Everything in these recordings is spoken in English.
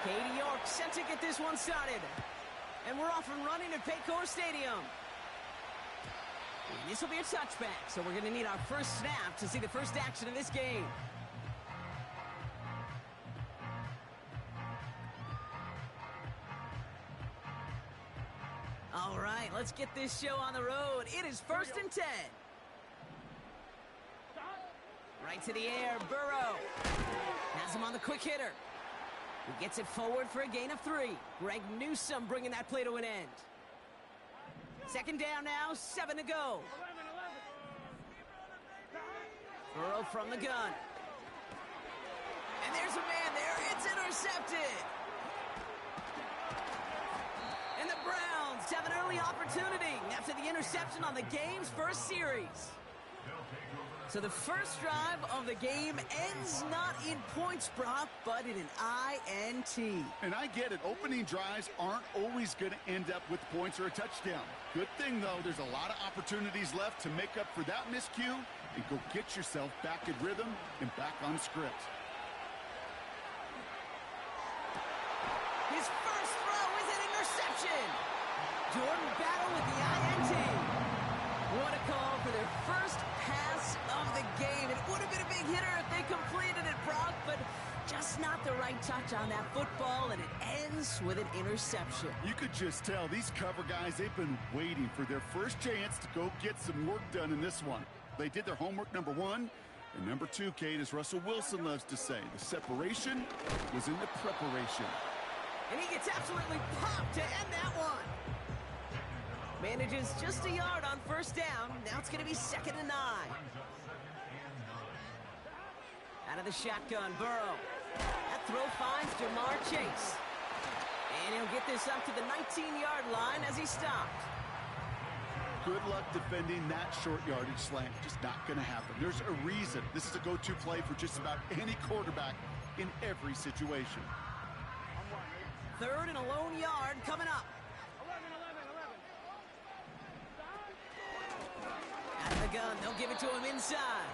Katie York set to get this one started. And we're off and running at Paycor Stadium. And this will be a touchback, so we're going to need our first snap to see the first action of this game. All right, let's get this show on the road. It is 1st and 10. Right to the air, Burrow. Has him on the quick hitter. He gets it forward for a gain of 3. Greg Newsome bringing that play to an end. 2nd down now, 7 to go. Burrow from the gun. And there's a man there. It's intercepted. And the Browns have an early opportunity after the interception on the game's first series. So the first drive of the game ends not in points, Brock, but in an INT. And I get it. Opening drives aren't always going to end up with points or a touchdown. Good thing, though, there's a lot of opportunities left to make up for that miscue and go get yourself back in rhythm and back on script. His first throw is an interception. Jordan Battle with the INT. What a call for their first pass of the game. It would have been a big hitter if they completed it, Brock, but just not the right touch on that football, and it ends with an interception. You could just tell these cover guys, they've been waiting for their first chance to go get some work done in this one. They did their homework, number 1. And number 2, Kate, as Russell Wilson loves to say, the separation was in the preparation. And he gets absolutely popped to end that one. Manages just a yard on 1st down. Now it's going to be 2nd and 9. Out of the shotgun, Burrow. That throw finds Jamar Chase. And he'll get this up to the 19-yard line as he stopped. Good luck defending that short yardage slant. Just not going to happen. There's a reason this is a go-to play for just about any quarterback in every situation. 3rd and a lone yard coming up. Out of the gun, they'll give it to him inside.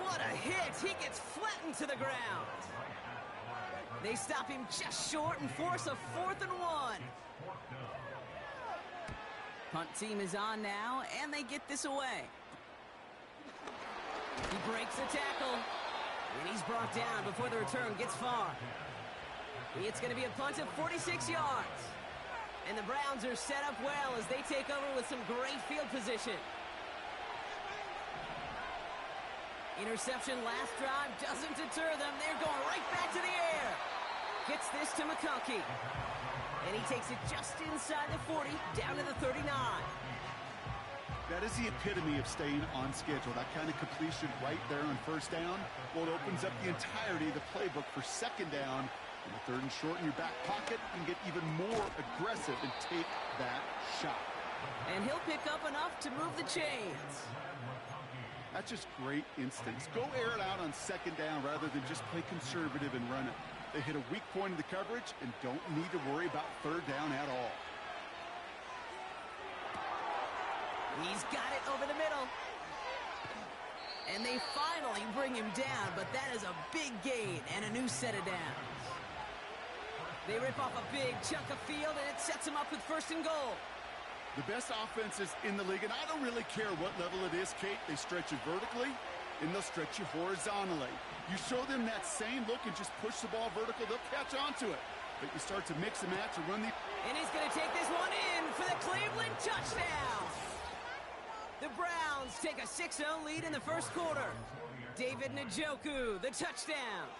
What a hit! He gets flattened to the ground. They stop him just short and force a 4th and 1. Punt team is on now, and they get this away. He breaks the tackle, and he's brought down before the return gets far. It's going to be a punt of 46 yards. And the Browns are set up well as they take over with some great field position. Interception last drive doesn't deter them. They're going right back to the air. Gets this to McConkey. And he takes it just inside the 40, down to the 39. That is the epitome of staying on schedule. That kind of completion right there on 1st down. Well, it opens up the entirety of the playbook for 2nd down. And the 3rd and short in your back pocket, you can get even more aggressive and take that shot. And he'll pick up enough to move the chains. That's just great instincts. Go air it out on 2nd down rather than just play conservative and run it. They hit a weak point in the coverage and don't need to worry about 3rd down at all. He's got it over the middle. And they finally bring him down, but that is a big gain and a new set of downs. They rip off a big chunk of field, and it sets them up with 1st and goal. The best offenses in the league, and I don't really care what level it is, Kate. They stretch you vertically, and they'll stretch you horizontally. You show them that same look and just push the ball vertical, they'll catch onto it. But you start to mix and match and run the... And he's going to take this one in for the Cleveland touchdown. The Browns take a 6-0 lead in the 1st quarter. David Njoku, the touchdown.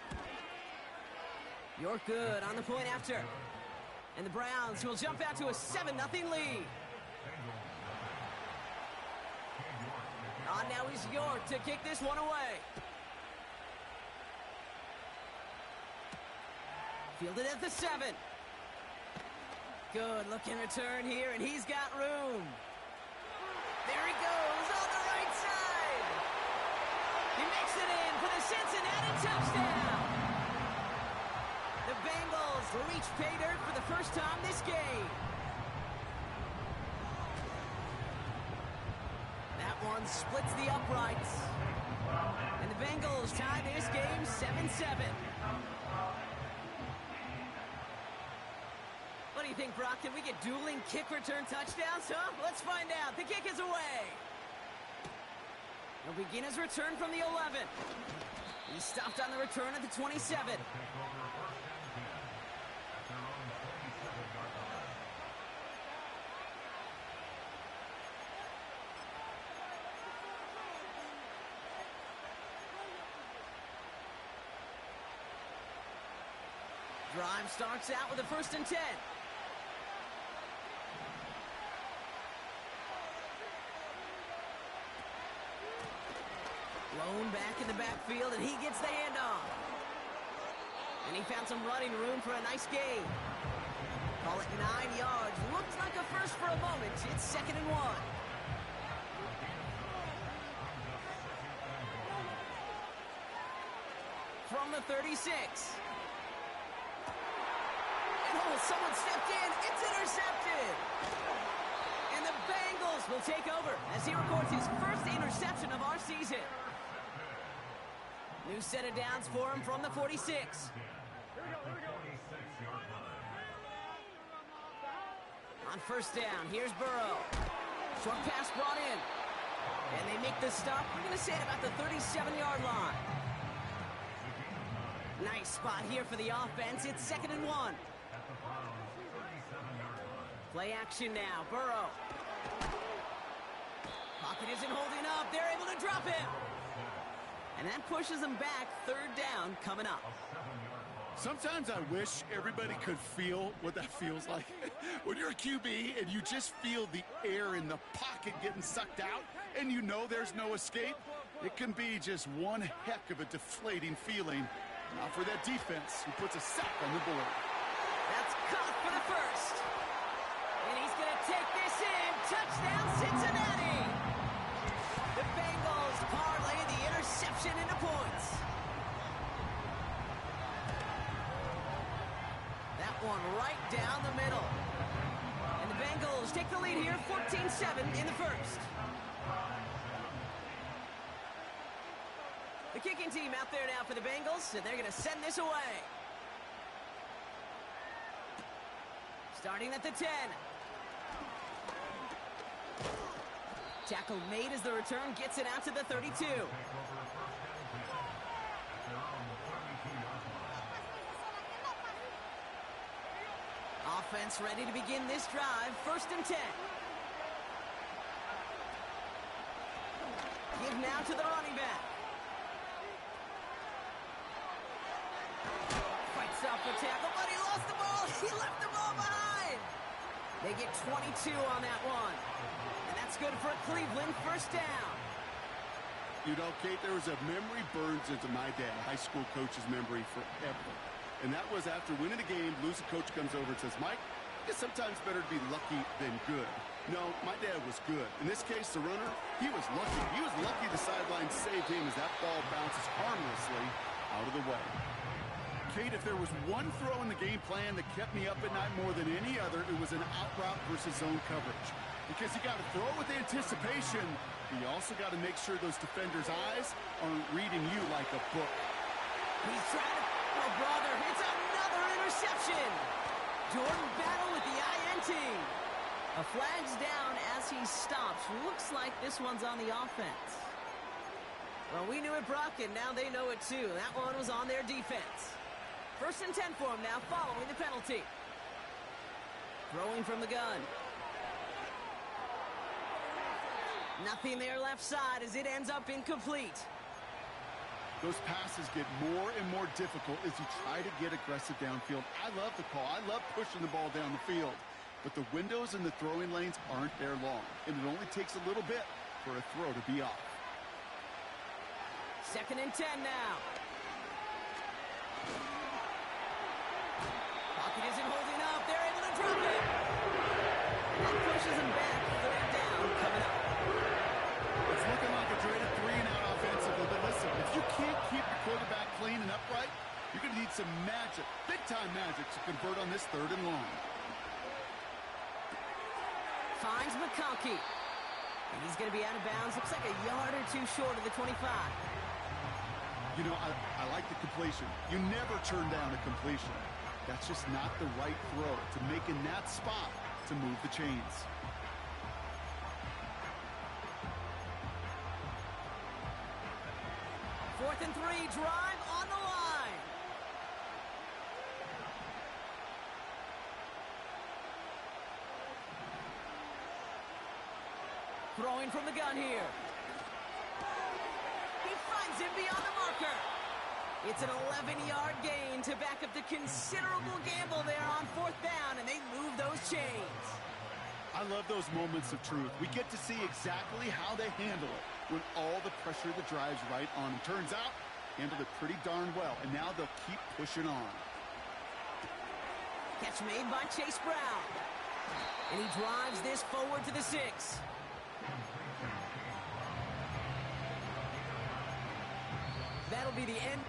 You're good on the point after. And the Browns will jump out to a 7-0 lead. On now is York to kick this one away. Fielded at the 7. Good looking return here, and he's got room. There he goes on the right side. He makes it in for the Cincinnati touchdown. The Bengals reach pay dirt for the first time this game. That one splits the uprights. And the Bengals tie this game 7-7. What do you think, Brock? Can we get dueling kick return touchdowns, huh? Let's find out. The kick is away. He'll begin his return from the 11. He stopped on the return at the 27. Drive starts out with a 1st and 10. Blown back in the backfield, and he gets the handoff. And he found some running room for a nice gain. Call it 9 yards. Looks like a first for a moment. It's 2nd and 1. From the 36. Oh, someone stepped in. It's intercepted. And the Bengals will take over as he records his first interception of our season. New set of downs for him from the 46. On 1st down, here's Burrow. Short pass brought in. And they make the stop. We're going to say it about the 37-yard line. Nice spot here for the offense. It's 2nd and 1. Play action now. Burrow. Pocket isn't holding up. They're able to drop him. And that pushes them back. 3rd down coming up. Sometimes I wish everybody could feel what that feels like. When you're a QB and you just feel the air in the pocket getting sucked out and you know there's no escape, it can be just one heck of a deflating feeling. Now for that defense who puts a sack on the board. That's caught for the 1st. And he's going to take this in. Touchdown, Cincinnati. The Bengals parlay the interception into points. That one right down the middle. And the Bengals take the lead here, 14-7 in the 1st. The kicking team out there now for the Bengals, and they're going to send this away. Starting at the 10. Tackle made as the return gets it out to the 32. Offense ready to begin this drive. 1st and 10. Give now to the running back. Fights up the tackle, but he lost the ball. He left the ball behind. They get 22 on that one. And that's good for Cleveland. 1st down. You know, Kate, there was a memory burns into my dad, high school coach's memory forever. And that was after winning a game, losing coach comes over and says, Mike, it's sometimes better to be lucky than good. No, my dad was good. In this case, the runner, he was lucky. He was lucky the sideline saved him as that ball bounces harmlessly out of the way. Kate, if there was one throw in the game plan that kept me up at night more than any other, it was an out route versus zone coverage. Because you got to throw with anticipation, but you also got to make sure those defenders' eyes aren't reading you like a book. He's trying to... Oh, brother, it's another interception. Jordan Battle with the INT. A flag's down as he stops. Looks like this one's on the offense. Well, we knew it, Brock, and now they know it too. That one was on their defense. 1st and 10 for him now, following the penalty. Throwing from the gun. Nothing there left side as it ends up incomplete. Those passes get more and more difficult as you try to get aggressive downfield. I love the call. I love pushing the ball down the field. But the windows in the throwing lanes aren't there long. And it only takes a little bit for a throw to be off. 2nd and 10 now. Pocket isn't holding up. They're able to drop it. That pushes him back. 3rd down coming up. It's looking like a dreaded 3-and-out offensively. But listen, if you can't keep your quarterback clean and upright, you're going to need some magic, big-time magic, to convert on this 3rd and long. Finds McConkey. And he's going to be out of bounds. Looks like a yard or two short of the 25. You know, I like the completion. You never turn down a completion. That's just not the right throw to make in that spot to move the chains. Fourth and 3, drive on the line. Throwing from the gun here. He finds him beyond the marker. It's an 11-yard gain to back up the considerable gamble there on fourth down, and they move those chains. I love those moments of truth. We get to see exactly how they handle it when all the pressure that drives right on them. Turns out, handled it pretty darn well, and now they'll keep pushing on. Catch made by Chase Brown. And he drives this forward to the 6. That'll be the end.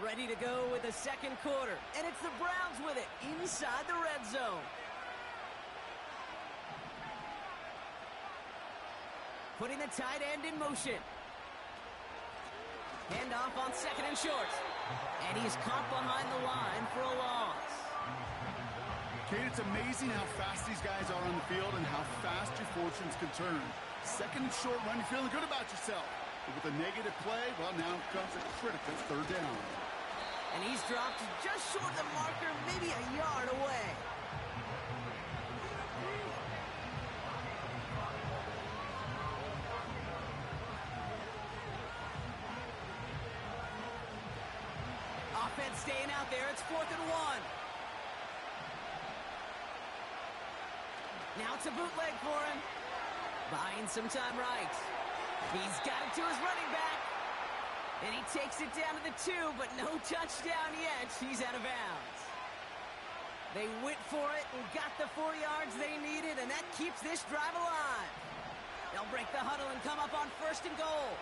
Ready to go with the second quarter. And it's the Browns with it inside the red zone. Putting the tight end in motion. Handoff on second and short. And he's caught behind the line for a loss. Kate, it's amazing how fast these guys are on the field and how fast your fortunes can turn. Second and short run, you're feeling good about yourself. But with a negative play, well, now comes a critical third down. And he's dropped just short of the marker, maybe a yard away. Offense staying out there. It's 4th and 1. Now it's a bootleg for him. Buying some time right. He's got it to his running back. And he takes it down to the 2, but no touchdown yet. He's out of bounds. They went for it and got the 4 yards they needed, and that keeps this drive alive. They'll break the huddle and come up on 1st and goal.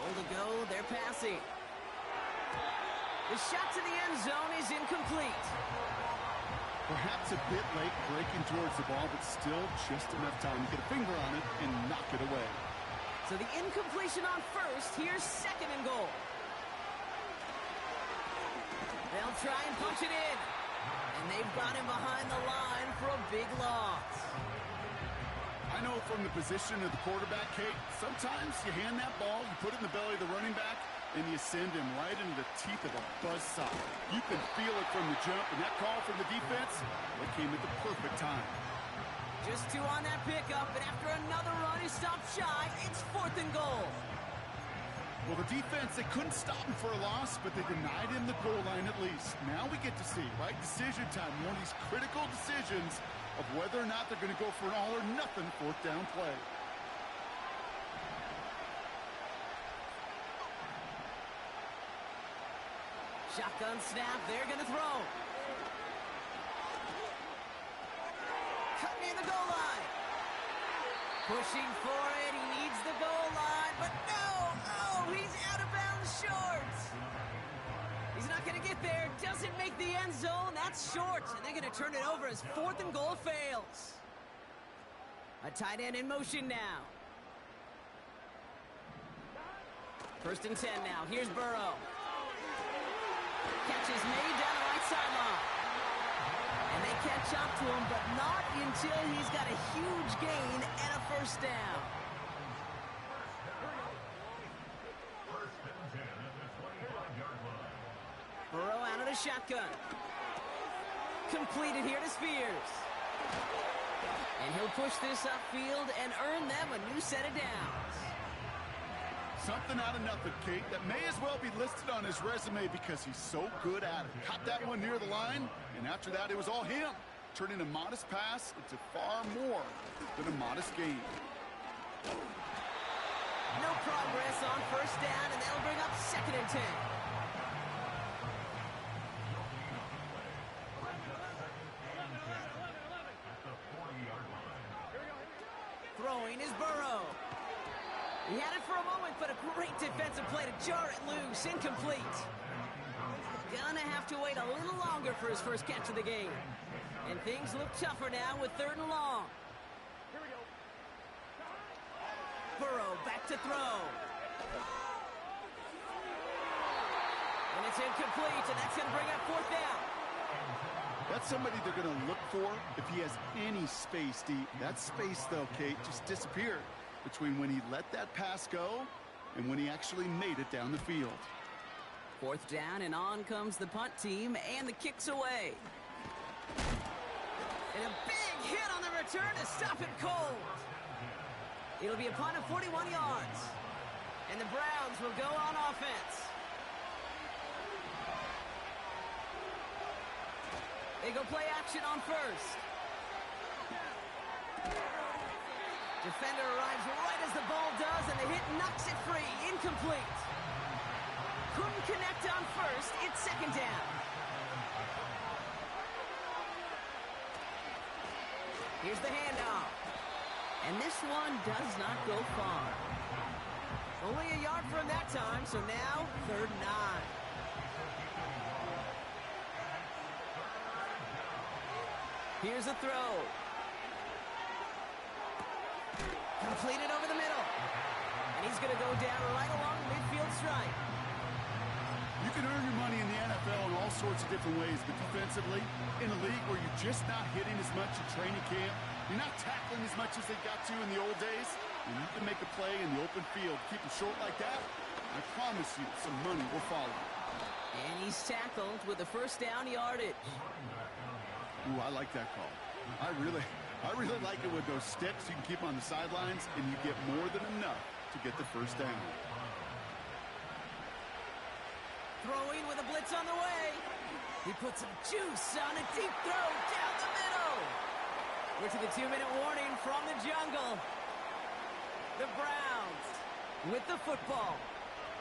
Goal to go, they're passing. The shot to the end zone is incomplete. Perhaps a bit late breaking towards the ball, but still just enough time to get a finger on it and knock it away. So the incompletion on 1st, here's 2nd and goal. They'll try and punch it in. And they've got him behind the line for a big loss. I know from the position of the quarterback, Kate, sometimes you hand that ball, you put it in the belly of the running back, and you send him right into the teeth of a buzzsaw. You can feel it from the jump, and that call from the defense, it came at the perfect time. Just 2 on that pickup, and after another run, he stopped shy. It's 4th and goal. Well, the defense, they couldn't stop him for a loss, but they denied him the goal line at least. Now we get to see, right, decision time, one of these critical decisions of whether or not they're going to go for an all-or-nothing 4th down play. Shotgun snap, they're going to throw. Cut near the goal line. Pushing for it, he needs the goal line, but no! Oh, he's out of bounds short. He's not going to get there, doesn't make the end zone, that's short. And they're going to turn it over as 4th and goal fails. A tight end in motion now. 1st and 10 now, here's Burrow. Catch is made down the right sideline. And they catch up to him, but not until he's got a huge gain and a 1st down. Burrow out of the shotgun. Completed here to Spears. And he'll push this upfield and earn them a new set of downs. Something out of nothing, Kate, that may as well be listed on his resume because he's so good at it. Caught that one near the line, and after that, it was all him, turning a modest pass into far more than a modest gain. No progress on 1st down, and that'll bring up 2nd and 10. Throwing is Burrow. He had it for a moment, but a great defensive play to jar it loose. Incomplete. Gonna have to wait a little longer for his first catch of the game. And things look tougher now with 3rd and long. Burrow back to throw. And it's incomplete, and that's going to bring up 4th down. That's somebody they're going to look for if he has any space deep. That space, though, Kate, just disappeared between when he let that pass go and when he actually made it down the field. 4th down, and on comes the punt team, and the kick's away. And a big hit on the return to stop it cold. It'll be a punt of 41 yards. And the Browns will go on offense. They go play action on 1st. Defender arrives right as the ball does, and the hit knocks it free. Incomplete. Couldn't connect on 1st. It's 2nd down. Here's the handoff. And this one does not go far. Only a yard from that time, so now 3rd and 9. Here's a throw. Completed over the middle. And he's going to go down right along the midfield stripe. You can earn your money in the NFL in all sorts of different ways, but defensively, in a league where you're just not hitting as much at training camp, you're not tackling as much as they got to in the old days, and you can make a play in the open field, keep it short like that, I promise you some money will follow. And he's tackled with the 1st down yardage. Ooh, I like that call. I really like it with those sticks. You can keep on the sidelines, and you get more than enough to get the 1st down. Throwing with a blitz on the way. He puts some juice on a deep throw down the middle. We're to the 2-minute warning from the jungle. The Browns with the football.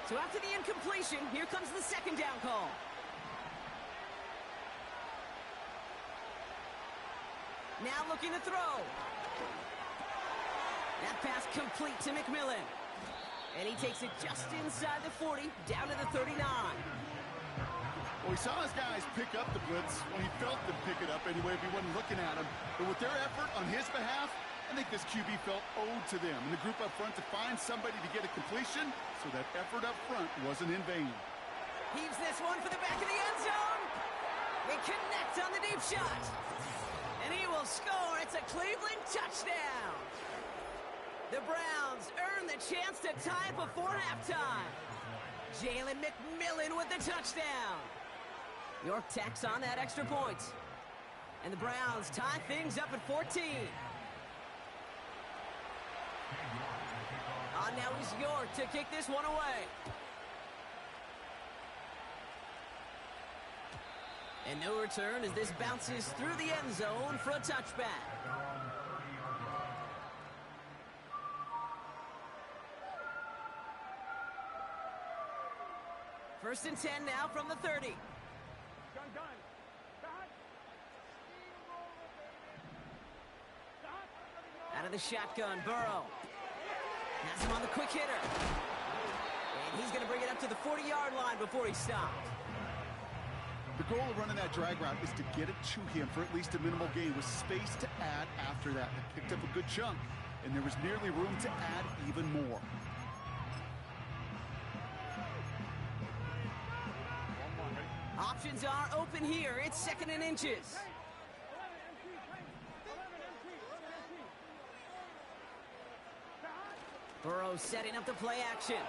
So after the incompletion, here comes the 2nd down call. Now looking to throw. That pass complete to McMillan. And he takes it just inside the 40, down to the 39. Well, he saw his guys pick up the blitz. Well, he felt them pick it up anyway if he wasn't looking at him. But with their effort on his behalf, I think this QB felt owed to them and the group up front to find somebody to get a completion, so that effort up front wasn't in vain. Heaves this one for the back of the end zone. They connect on the deep shot. And he will score. It's a Cleveland touchdown. The Browns earn the chance to tie before halftime. Jalen McMillan with the touchdown. York tacks on that extra point. And the Browns tie things up at 14. On now is York to kick this one away. And no return as this bounces through the end zone for a touchback. First and 10 now from the 30. Out of the shotgun, Burrow. Has him on the quick hitter. And he's going to bring it up to the 40-yard line before he stopped. The goal of running that drag route is to get it to him for at least a minimal gain with space to add after that. They picked up a good chunk, and there was nearly room to add even more. Options are open here. It's 2nd and inches. Burrow setting up the play action.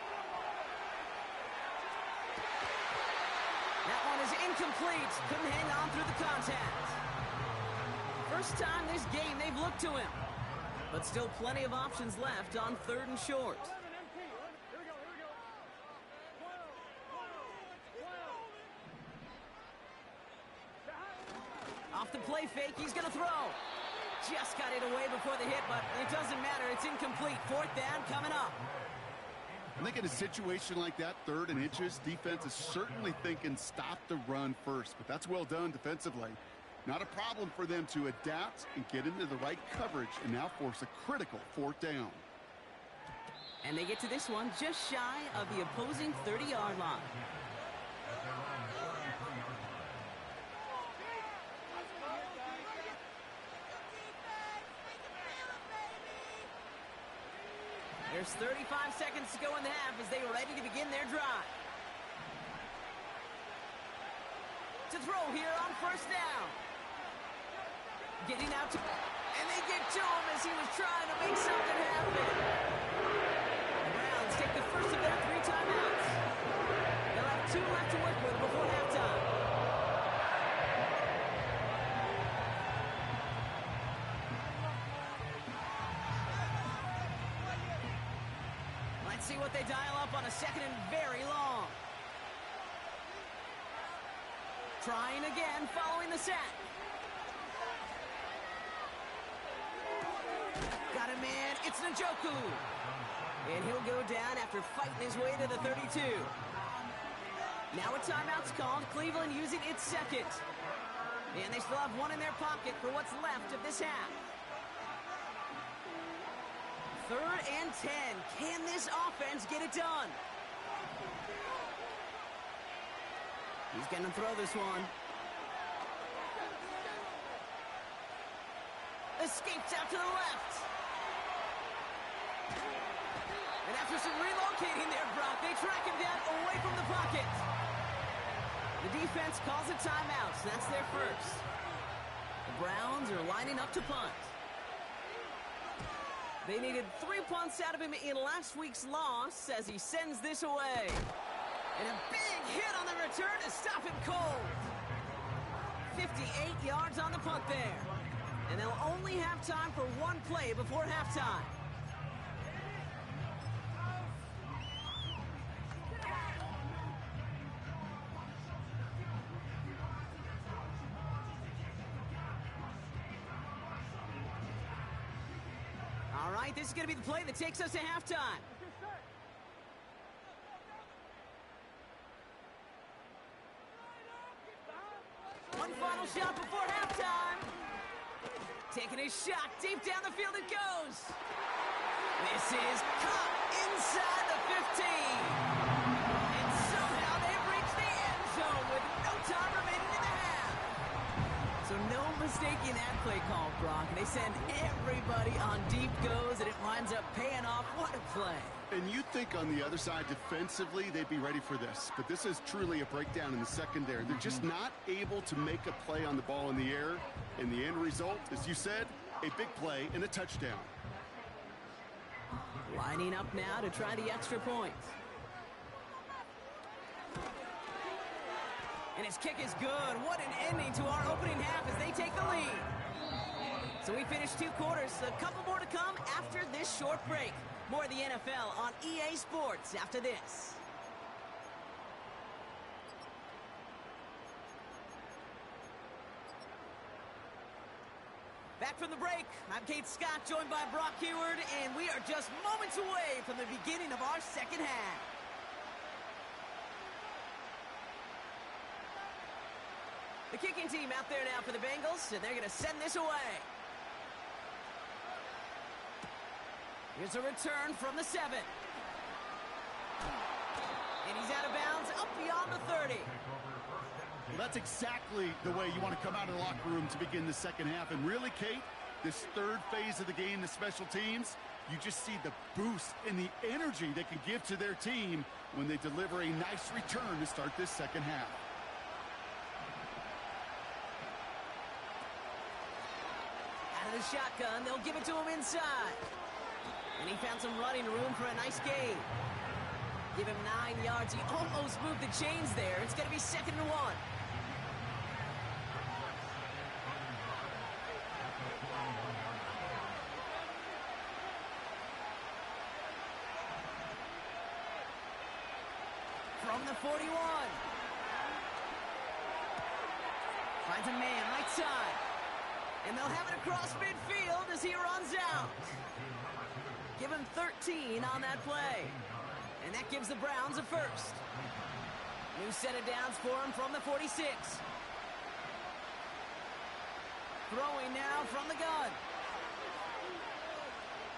That one is incomplete. Couldn't hang on through the contact. First time this game they've looked to him. But still plenty of options left on 3rd and short. Off the play fake, he's going to throw. Just got it away before the hit, but it doesn't matter. It's incomplete. 4th down coming up. I think in a situation like that, 3rd and inches, defense is certainly thinking stop the run first. But that's well done defensively. Not a problem for them to adapt and get into the right coverage and now force a critical 4th down. And they get to this one just shy of the opposing 30-yard line. There's 35 seconds to go in the half as they are ready to begin their drive. To throw here on first down. Getting out to... And they get to him as he was trying to make something happen. The Browns take the first of their 3 timeouts. They'll have 2 left to work with before halftime. Let's see what they dial up on a second and very long. Trying again following the sack. Got him in. It's Njoku. And he'll go down after fighting his way to the 32. Now a timeout's called. Cleveland using its second. And they still have 1 in their pocket for what's left of this half. 3rd and 10. Can this offense get it done? He's going to throw this one. Escapes out to the left. And after some relocating there, Brock, they track him down away from the pocket. The defense calls a timeout, so that's their first. The Browns are lining up to punt. They needed 3 punts out of him in last week's loss as he sends this away. And a big hit on the return to stop him cold. 58 yards on the punt there. And they'll only have time for 1 play before halftime. All right, this is going to be the play that takes us to halftime. One final shot before halftime. Taking a shot deep down the field it goes. This is caught inside the 15. And somehow they've reached the end zone with no time remaining in the half. So no mistaking that play call, Brock. They send everybody on deep goes, and it winds up paying off. What a play. And you'd think on the other side defensively they'd be ready for this. But this is truly a breakdown in the secondary. They're just not able to make a play on the ball in the air. And the end result, as you said, a big play and a touchdown. Lining up now to try the extra point. And his kick is good. What an ending to our opening half as they take the lead. So we finished 2 quarters. A couple more to come after this short break. More of the NFL on EA Sports after this. Back from the break, I'm Kate Scott, joined by Brock Huard, and we are just moments away from the beginning of our second half. The kicking team out there now for the Bengals, and they're going to send this away. Here's a return from the 7. And he's out of bounds, up beyond the 30. Well, that's exactly the way you want to come out of the locker room to begin the second half. And really, Kate, this 3rd phase of the game, the special teams, you just see the boost and the energy they can give to their team when they deliver a nice return to start this second half. Out of the shotgun, they'll give it to him inside. And he found some running room for a nice gain. Give him 9 yards. He almost moved the chains there. It's going to be 2nd and 1. From the 41. Finds a man right side. And they'll have it across midfield as he runs out. Give him 13 on that play. And that gives the Browns a first. New set of downs for him from the 46. Throwing now from the gun.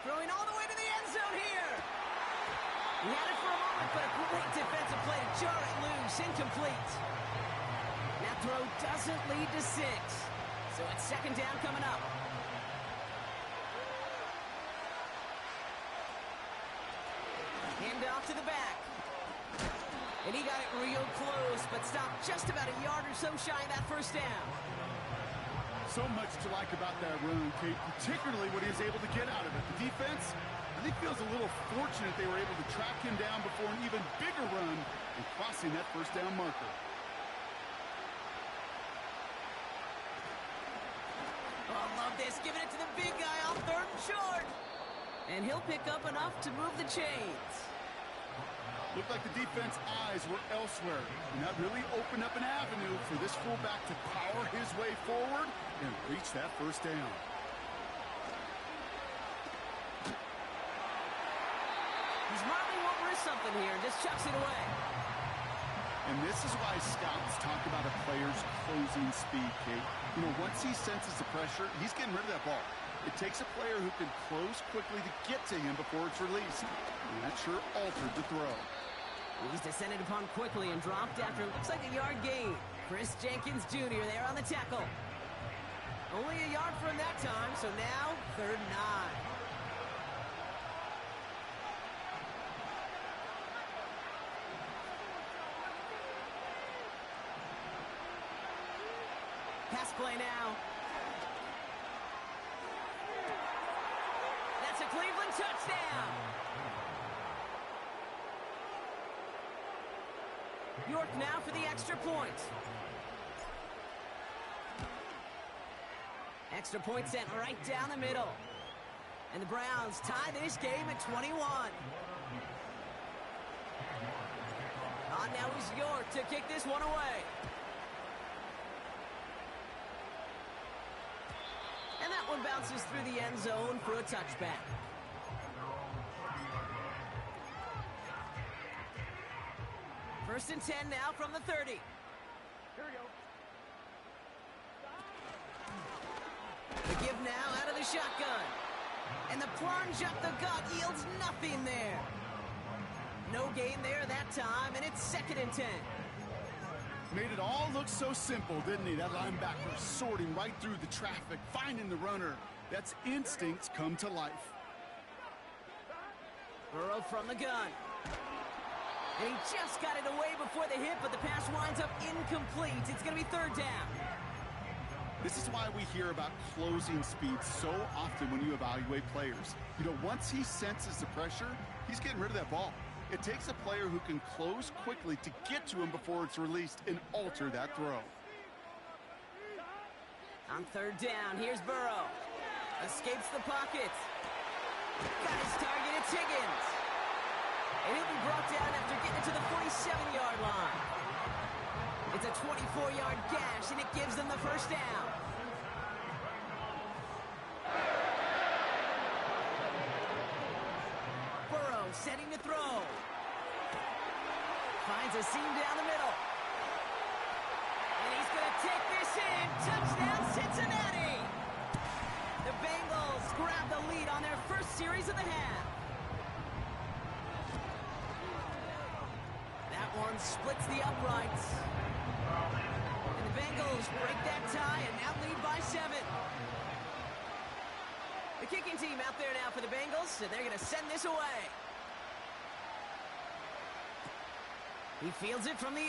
Throwing all the way to the end zone here. He had it for a moment, but a great defensive play to jar it loose. Incomplete. That throw doesn't lead to 6. So it's second down coming up. Hand off to the back. And he got it real close, but stopped just about a yard or so shy of that first down. So much to like about that run, Kate, particularly what he was able to get out of it. The defense, I think, feels a little fortunate they were able to track him down before an even bigger run and crossing that first down marker. Oh, love this. Giving it to the big guy on 3rd and short. And he'll pick up enough to move the chains. Looked like the defense eyes were elsewhere, and that really opened up an avenue for this fullback to power his way forward and reach that first down. He's probably won't risk something here and just chucks it away. And this is why scouts talk about a player's closing speed, Kate. You know, once he senses the pressure, he's getting rid of that ball. It takes a player who can close quickly to get to him before it's released. And that sure altered the throw. He's descended upon quickly and dropped after it looks like a yard gain. Chris Jenkins Jr. there on the tackle. Only a yard for him that time, so now 3rd and 9. Pass play now. That's a Cleveland touchdown. York now for the extra point. Extra point sent right down the middle. And the Browns tie this game at 21. On now is York to kick this one away. And that one bounces through the end zone for a touchback. First and 10 now from the 30. Here we go. The give now out of the shotgun. And the plunge up the gut yields nothing there. No gain there that time, and it's 2nd and 10. Made it all look so simple, didn't he? That linebacker sorting right through the traffic, finding the runner. That's instincts come to life. Burrow from the gun. And he just got it away before the hit, but the pass winds up incomplete. It's going to be 3rd down. This is why we hear about closing speed so often when you evaluate players. You know, once he senses the pressure, he's getting rid of that ball. It takes a player who can close quickly to get to him before it's released and alter that throw. On 3rd down, here's Burrow. Escapes the pocket. Got his target, it's Higgins. And he'll be brought down after getting to the 47-yard line. It's a 24-yard gash, and it gives them the first down. Burrow setting to throw. Finds a seam down the middle. And he's going to take this in. Touchdown, Cincinnati! The Bengals grab the lead on their first series of the half. That one splits the uprights. And the Bengals break that tie and now lead by 7. The kicking team out there now for the Bengals, and they're going to send this away. He fields it from the 8.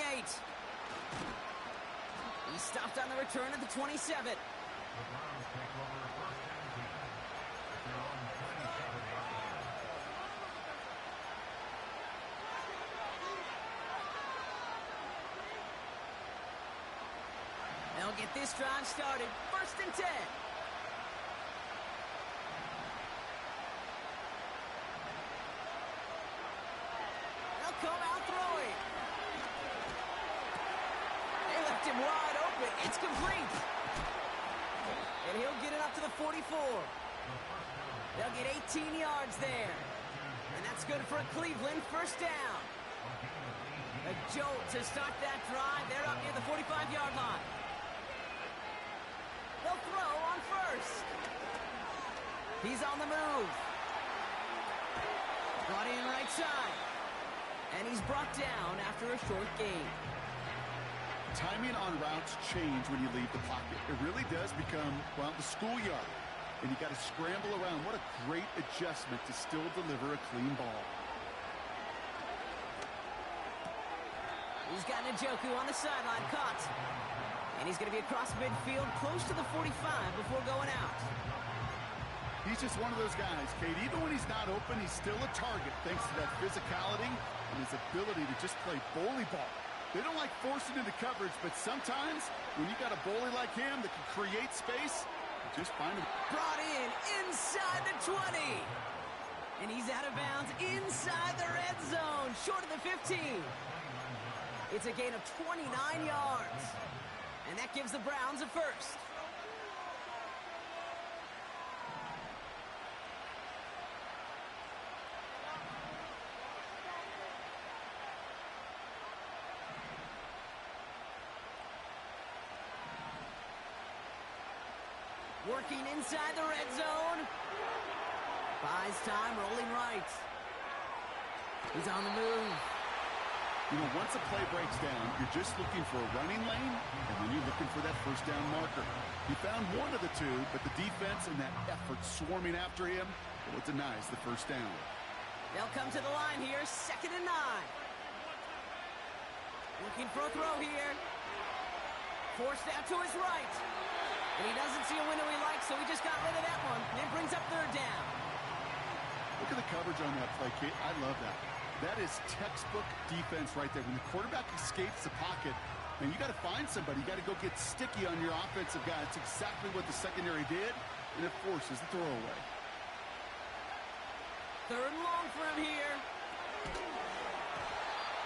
He stopped on the return at the 27. They'll get this drive started. 1st and 10. They'll come out throwing. They left him wide open. It's complete. And he'll get it up to the 44. They'll get 18 yards there. And that's good for a Cleveland first down. A jolt to start that drive. They're up near the 45-yard line. They'll throw on 1st. He's on the move. Brought in right side. And he's brought down after a short gain. Timing on routes change when you leave the pocket. It really does become, well, the schoolyard. And you got to scramble around. What a great adjustment to still deliver a clean ball. He's got Njoku on the sideline, caught. And he's going to be across midfield, close to the 45 before going out. He's just one of those guys, Kate. Even when he's not open, he's still a target thanks to that physicality and his ability to just play bully ball. They don't like forcing into coverage, but sometimes when you got a bully like him that can create space, you just find him. Brought in inside the 20. And he's out of bounds inside the red zone, short of the 15. It's a gain of 29 yards. And that gives the Browns a first. Working inside the red zone. Buys time, rolling right. He's on the move. You know, once a play breaks down, you're just looking for a running lane, and then you're looking for that first down marker. He found one of the two, but the defense and that effort swarming after him, well, it denies the first down. They'll come to the line here, 2nd and 9. Looking for a throw here. Forced out to his right. And he doesn't see a window he likes, so he just got rid of that one. And it brings up 3rd down. Look at the coverage on that play, Kate. I love that. That is textbook defense right there. When the quarterback escapes the pocket, and you got to find somebody. You got to go get sticky on your offensive guy. It's exactly what the secondary did, and it forces the throwaway. 3rd and long for him here.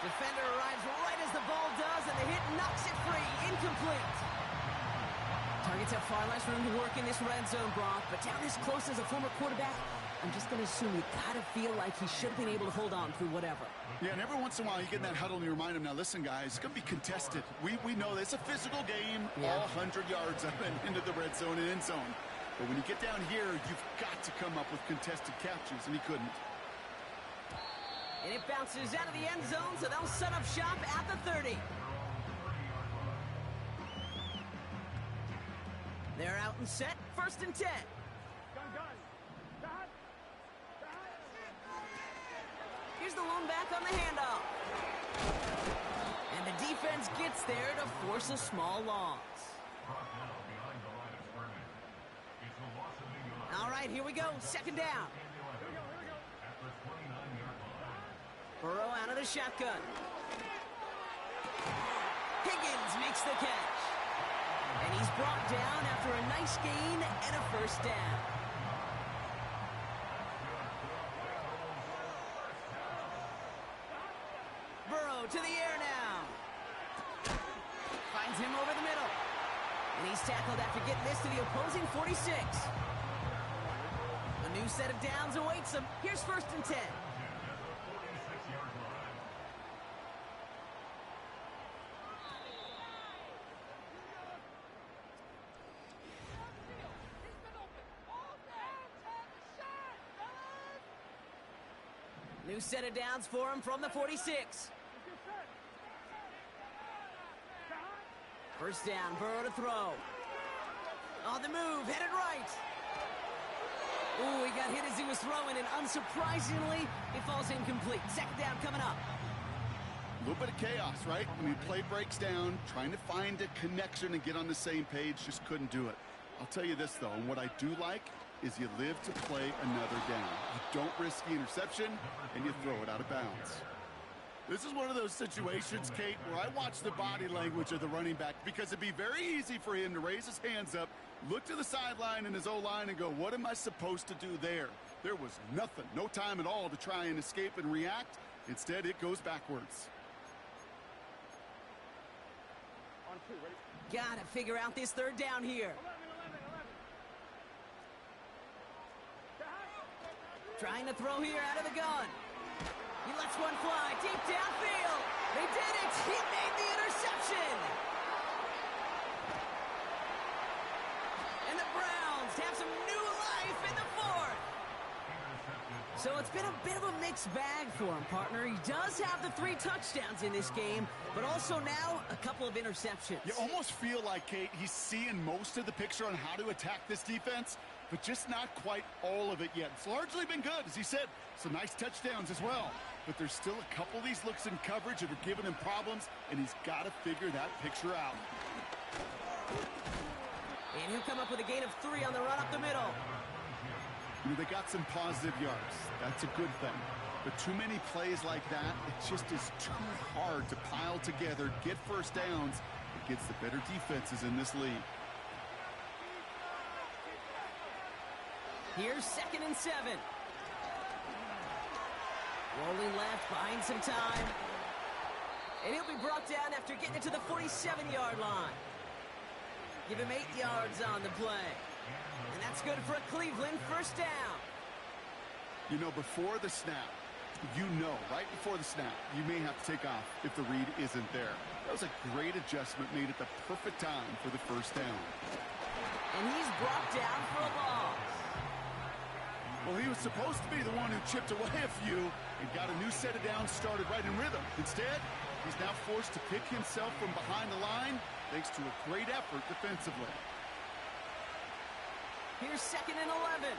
Defender arrives right as the ball does, and the hit knocks it free. Incomplete. Targets have far less room to work in this red zone, Brock, but down this close as a former quarterback, I'm just going to assume you got to feel like he should have been able to hold on through whatever. Yeah, and every once in a while you get in that huddle and you remind him, now listen, guys, it's going to be contested. We know this. It's a physical game, all 100 yards up and into the red zone and end zone. But when you get down here, you've got to come up with contested catches, and he couldn't. And it bounces out of the end zone, so they'll set up shop at the 30. They're out and set, 1st and 10. Here's the lone back on the handoff. And the defense gets there to force a small loss. All right, here we go. 2nd down. Burrow out of the shotgun. Higgins makes the catch. And he's brought down after a nice gain and a 1st down. Burrow to the air now. Finds him over the middle. And he's tackled after getting this to the opposing 46. A new set of downs awaits him. Here's 1st and 10. New set of downs for him from the 46. 1st down, Burrow to throw. On the move, headed right. Ooh, he got hit as he was throwing, and unsurprisingly, it falls incomplete. 2nd down coming up. A little bit of chaos, right? I mean, play breaks down, trying to find a connection and get on the same page, just couldn't do it. I'll tell you this, though, and what I do like is you live to play another down. You don't risk the interception, and you throw it out of bounds. This is one of those situations, Kate, where I watch the body language of the running back, because it'd be very easy for him to raise his hands up, look to the sideline and his O-line and go, what am I supposed to do there? There was nothing, no time at all to try and escape and react. Instead, it goes backwards. Gotta figure out this 3rd down here. Trying to throw here out of the gun. He lets one fly deep downfield. They did it. He made the interception. And the Browns have some new life in the 4th. So it's been a bit of a mixed bag for him, partner. He does have the 3 touchdowns in this game, but also now a couple of interceptions. You almost feel like, Kate, he's seeing most of the picture on how to attack this defense, but just not quite all of it yet. It's largely been good, as he said. Some nice touchdowns as well. But there's still a couple of these looks in coverage that are giving him problems, and he's got to figure that picture out. And he'll come up with a gain of 3 on the run up the middle. You know, they got some positive yards. That's a good thing. But too many plays like that, it just is too hard to pile together, get first downs against the better defenses in this league. Here's 2nd and 7. Rolling left, buying some time. And he'll be brought down after getting it to the 47-yard line. Give him 8 yards on the play. And that's good for a Cleveland first down. You know, before the snap, right before the snap, you may have to take off if the read isn't there. That was a great adjustment made at the perfect time for the first down. And he's brought down for a loss. Well, he was supposed to be the one who chipped away a few and got a new set of downs started right in rhythm. Instead, he's now forced to pick himself from behind the line thanks to a great effort defensively. Here's 2nd and 11.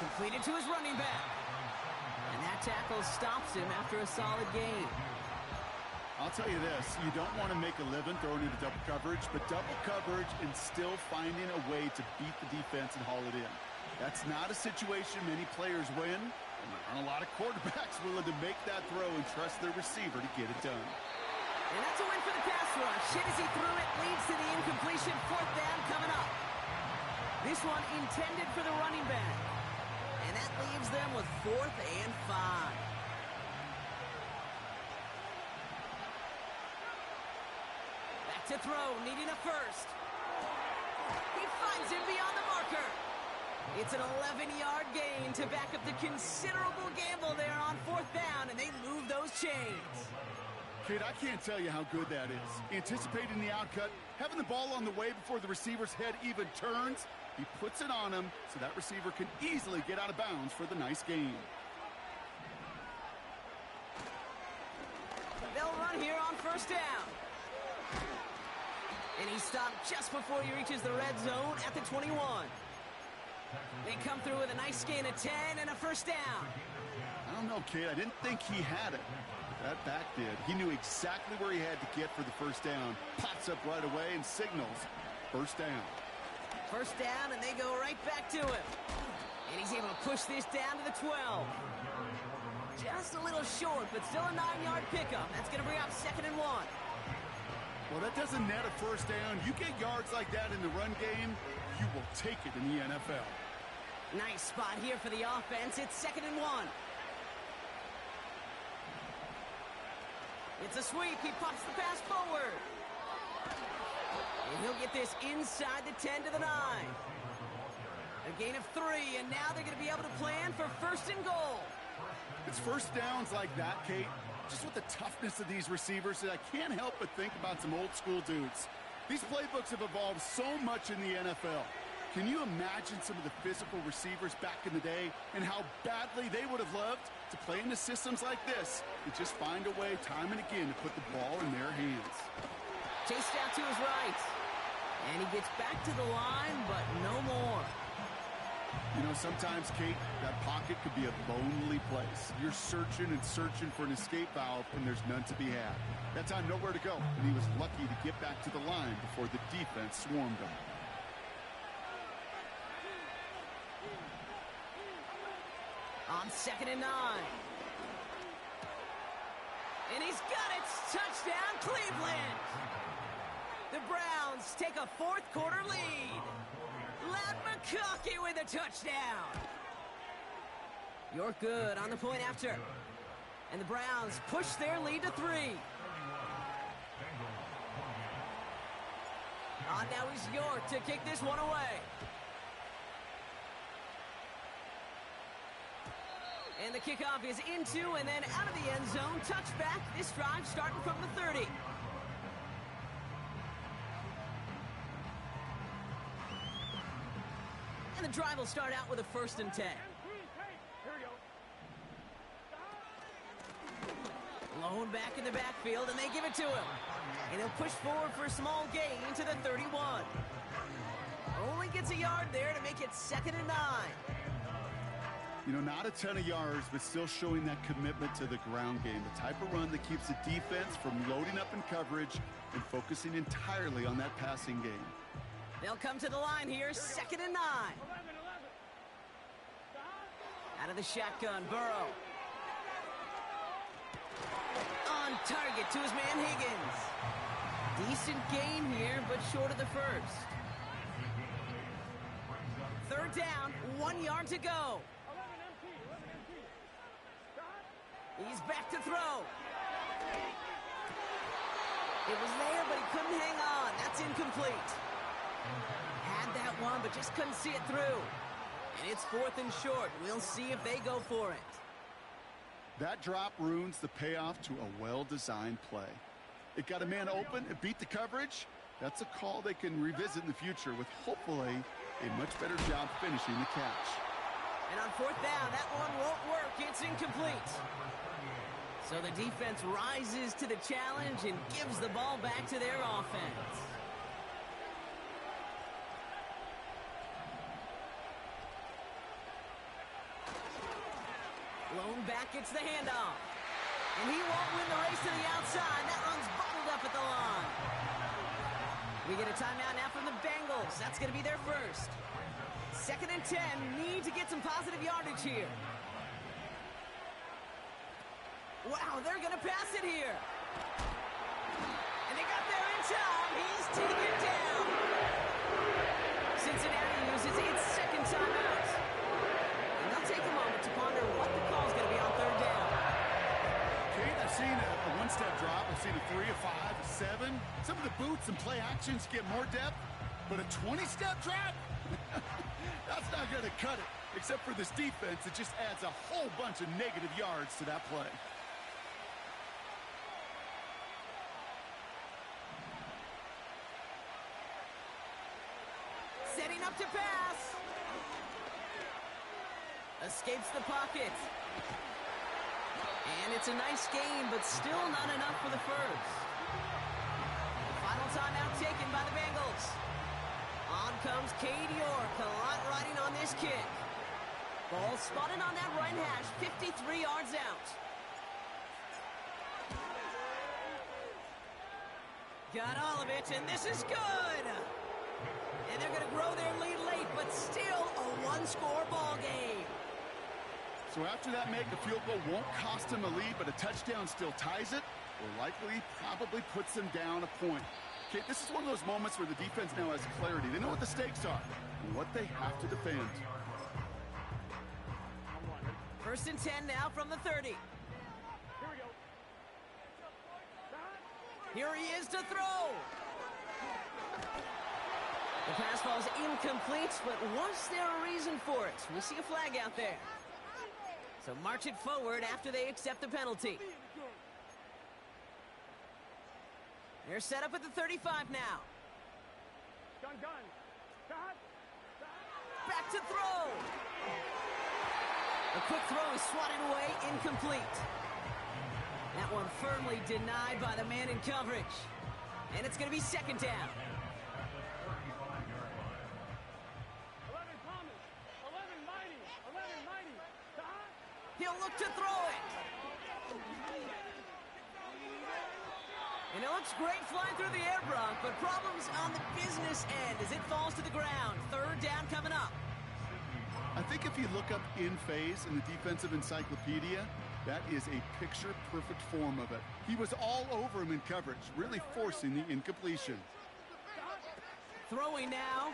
Completed to his running back. And that tackle stops him after a solid gain. I'll tell you this, you don't want to make a living throwing into double coverage, but double coverage and still finding a way to beat the defense and haul it in. That's not a situation many players win, and there aren't a lot of quarterbacks willing to make that throw and trust their receiver to get it done. And that's a win for the pass rush. Hit as he threw it, leads to the incompletion. 4th down coming up. This one intended for the running back. And that leaves them with 4th and 5. Back to throw, needing a first. He finds him beyond the marker. It's an 11-yard gain to back up the considerable gamble there on 4th down, and they move those chains. Kid, I can't tell you how good that is. Anticipating the outcut, having the ball on the way before the receiver's head even turns, he puts it on him so that receiver can easily get out of bounds for the nice gain. They'll run here on 1st down. And he stopped just before he reaches the red zone at the 21. They come through with a nice gain of 10 and a 1st down. I don't know, kid. I didn't think he had it. That back did. He knew exactly where he had to get for the 1st down. Pops up right away and signals 1st down. 1st down, and they go right back to him. And he's able to push this down to the 12. Just a little short, but still a 9-yard pickup. That's going to bring up 2nd and 1. Well, that doesn't net a 1st down. You get yards like that in the run game, you will take it in the NFL. Nice spot here for the offense. It's 2nd and 1. It's a sweep. He pops the pass forward. And he'll get this inside the 10 to the 9. A gain of 3, and now they're going to be able to plan for 1st and goal. It's 1st downs like that, Kate, just with the toughness of these receivers, that I can't help but think about some old school dudes. These playbooks have evolved so much in the NFL. Can you imagine some of the physical receivers back in the day and how badly they would have loved to play in the systems like this and just find a way time and again to put the ball in their hands? Chased out to his right. And he gets back to the line, but no more. You know, sometimes, Kate, that pocket could be a lonely place. You're searching and searching for an escape valve, and there's none to be had. That time, nowhere to go, and he was lucky to get back to the line before the defense swarmed him. On 2nd and 9. And he's got it! Touchdown, Cleveland! The Browns take a 4th quarter lead. Ladd McConkey with a touchdown. You're good on the point after. And the Browns push their lead to 3. Now is York to kick this one away. And the kickoff is into and then out of the end zone. Touchback. This drive starting from the 30. And the drive will start out with a 1st and 10. Lone back in the backfield, and they give it to him. And he'll push forward for a small gain to the 31. Only gets a yard there to make it 2nd and 9. You know, not a ton of yards, but still showing that commitment to the ground game. The type of run that keeps the defense from loading up in coverage and focusing entirely on that passing game. They'll come to the line here, 2nd and 9. Out of the shotgun, Burrow. On target to his man Higgins. Decent gain here, but short of the 1st. 3rd down, 1 yard to go. He's back to throw. It was there, but he couldn't hang on. That's incomplete. Had that one, but just couldn't see it through. And it's 4th and short. We'll see if they go for it. That drop ruins the payoff to a well-designed play. It got a man open, it beat the coverage. That's a call they can revisit in the future with hopefully a much better job finishing the catch. And on 4th down, that one won't work. It's incomplete. So the defense rises to the challenge and gives the ball back to their offense. Lone back gets the handoff. And he won't win the race to the outside. That one's bottled up at the line. We get a timeout now from the Bengals. That's going to be their 1st. 2nd and 10. Need to get some positive yardage here. Wow, they're going to pass it here. And they got there in time. He's taken down. Cincinnati uses its 2nd timeout. And they'll take a moment to ponder what the call is going to be on 3rd down. Kate, I've seen a one-step drop. I've seen a 3, a 5, a 7. Some of the boots and play actions get more depth. But a 20-step drop? That's not going to cut it. Except for this defense, it just adds a whole bunch of negative yards to that play. Setting up to pass. Escapes the pocket. And it's a nice game, but still not enough for the 1st. Final timeout taken by the Bengals. On comes Cade York, a lot riding on this kick. Ball spotted on that right hash, 53 yards out. Got all of it, and this is good. And they're going to grow their lead late, but still a one-score ball game. So after that make, the field goal won't cost them a lead, but a touchdown still ties it, or likely probably puts them down a point. Okay, this is one of those moments where the defense now has clarity. They know what the stakes are and what they have to defend. 1st and 10 now from the 30. Here he is to throw. The pass falls incomplete, but was there a reason for it? We see a flag out there. So march it forward after they accept the penalty. They're set up at the 35 now. Back to throw. A quick throw is swatted away, incomplete. That one firmly denied by the man in coverage. And it's going to be 2nd down. He'll look to throw it. And it looks great flying through the air, Brock, but problems on the business end as it falls to the ground. 3rd down coming up. I think if you look up in phase in the defensive encyclopedia, that is a picture-perfect form of it. He was all over him in coverage, really forcing the incompletion. Throwing now.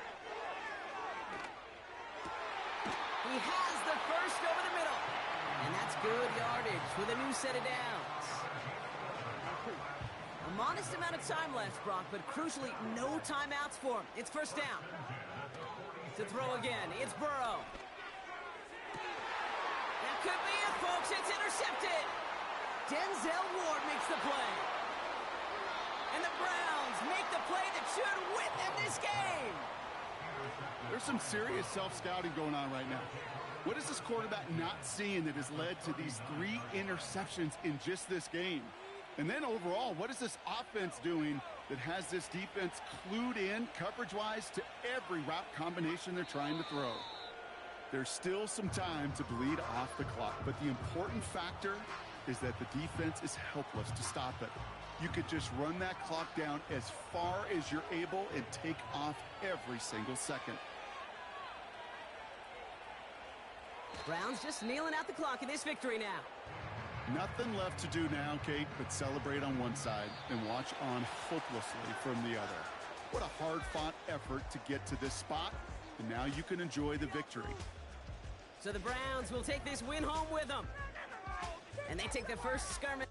He has the 1st over the middle. And that's good yardage with a new set of downs. A modest amount of time left, Brock, but crucially, no timeouts for him. It's 1st down. To throw again, it's Burrow. That could be it, folks. It's intercepted. Denzel Ward makes the play. And the Browns make the play that should win them this game. There's some serious self-scouting going on right now. What is this quarterback not seeing that has led to these 3 interceptions in just this game? And then overall, what is this offense doing that has this defense clued in coverage-wise to every route combination they're trying to throw? There's still some time to bleed off the clock, but the important factor is that the defense is helpless to stop it. You could just run that clock down as far as you're able and take off every single second. Browns just kneeling out the clock in this victory now. Nothing left to do now, Kate, but celebrate on one side and watch on hopelessly from the other. What a hard-fought effort to get to this spot, and now you can enjoy the victory. So the Browns will take this win home with them. And they take the first skirmish.